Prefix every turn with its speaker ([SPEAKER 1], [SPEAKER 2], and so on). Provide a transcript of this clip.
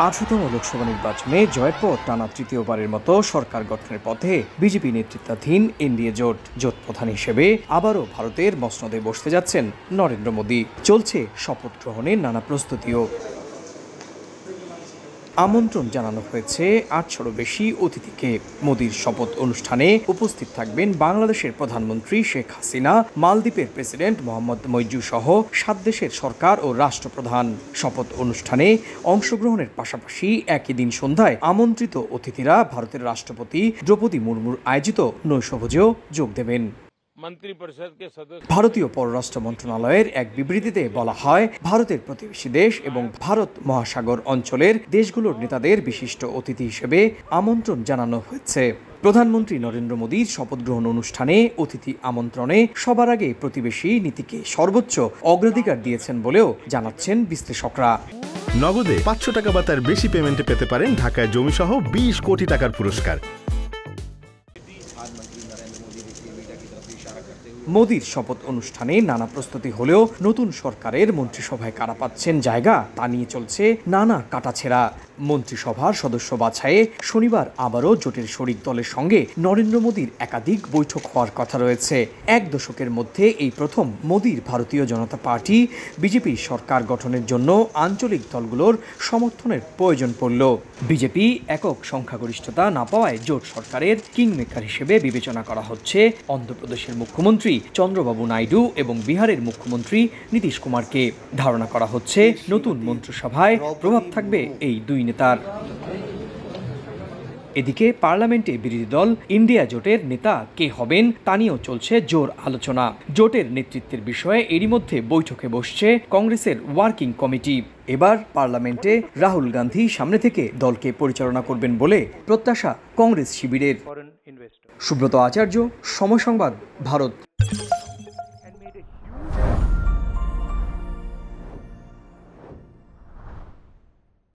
[SPEAKER 1] 18তম লোকসভা নির্বাচনে জয়ের পর টানা তৃতীয়বারের মতো সরকার গঠনের পথে বিজেপি নেতৃত্বাধীন এনডিএ জোট প্রধান হিসেবে আবারও ভারতের মসনদে বসতে যাচ্ছেন নরেন্দ্র মোদী। চলছে শপথ গ্রহণের নানা প্রস্তুতিও। আমন্ত্রণ জানানো হয়েছে 800-এরও বেশি অতিথিকে। মোদীর শপথ অনুষ্ঠানে উপস্থিত থাকবেন বাংলাদেশের প্রধানমন্ত্রী শেখ হাসিনা, মালদ্বীপের প্রেসিডেন্ট মোহাম্মদ মইজু সহ 7 দেশের সরকার ও রাষ্ট্রপ্রধান। শপথ অনুষ্ঠানে অংশগ্রহণের পাশাপাশি একই দিন সন্ধ্যায় আমন্ত্রিত অতিথিরা ভারতের রাষ্ট্রপতি দ্রৌপদী মুর্মুর আয়োজিত নৈশভোজেও যোগ দেবেন। ভারতীয় পররাষ্ট্র মন্ত্রণালয়ের এক বিবৃতিতে বলা হয়, ভারতের প্রতিবেশী দেশ এবং ভারত মহাসাগর অঞ্চলের দেশগুলোর নেতাদের বিশিষ্ট অতিথি হিসেবে আমন্ত্রণ জানানো হয়েছে। প্রধানমন্ত্রী নরেন্দ্র মোদীর শপথ গ্রহণ অনুষ্ঠানে অতিথি আমন্ত্রণে সবার আগে প্রতিবেশী নীতিকে সর্বোচ্চ অগ্রাধিকার দিয়েছেন বলেও জানাচ্ছেন বিশ্লেষকরা।
[SPEAKER 2] নগদে 500 টাকা বা তার বেশি পেমেন্টে পেতে পারেন ঢাকায় জমিসহ 20 কোটি টাকার পুরস্কার।
[SPEAKER 1] মোদীর শপথ অনুষ্ঠানে নানা প্রস্তুতি হলেও নতুন সরকারের মন্ত্রিসভায় কারা পাচ্ছেন জায়গা তা নিয়ে চলছে নানা কাটাছেঁড়া। মন্ত্রিসভার সদস্য বাছাইয়ে শনিবার আবারও জোটের শরিক দলের সঙ্গে নরেন্দ্র মোদীর একাধিক বৈঠক হওয়ার কথা রয়েছে। 1 দশকের মধ্যে এই প্রথম মোদীর ভারতীয় জনতা পার্টি বিজেপি সরকার গঠনের জন্য আঞ্চলিক দলগুলোর সমর্থনের প্রয়োজন পড়ল। বিজেপি একক সংখ্যাগরিষ্ঠতা না পাওয়ায় জোট সরকারের কিংমেকার হিসেবে বিবেচনা করা হচ্ছে অন্ধ্রপ্রদেশের মুখ্যমন্ত্রী চন্দ্রবাবু নাইডু এবং বিহারের মুখ্যমন্ত্রী নীতিশ কুমারকে। ধারণা করা হচ্ছে নতুন মন্ত্রিসভায় প্রভাব থাকবে এই দুই নেতার। এদিকে পার্লামেন্টে বিরোধী দল ইন্ডিয়া জোটের নেতা কে হবেন তা নিয়েও চলছে জোর আলোচনা। জোটের নেতৃত্বের বিষয়ে এরই মধ্যে বৈঠকে বসছে কংগ্রেসের ওয়ার্কিং কমিটি। এবার পার্লামেন্টে রাহুল গান্ধী সামনে থেকে দলকে পরিচালনা করবেন বলে প্রত্যাশা কংগ্রেস শিবিরের। সুব্রত আচার্য, সময় সংবাদ, ভারত।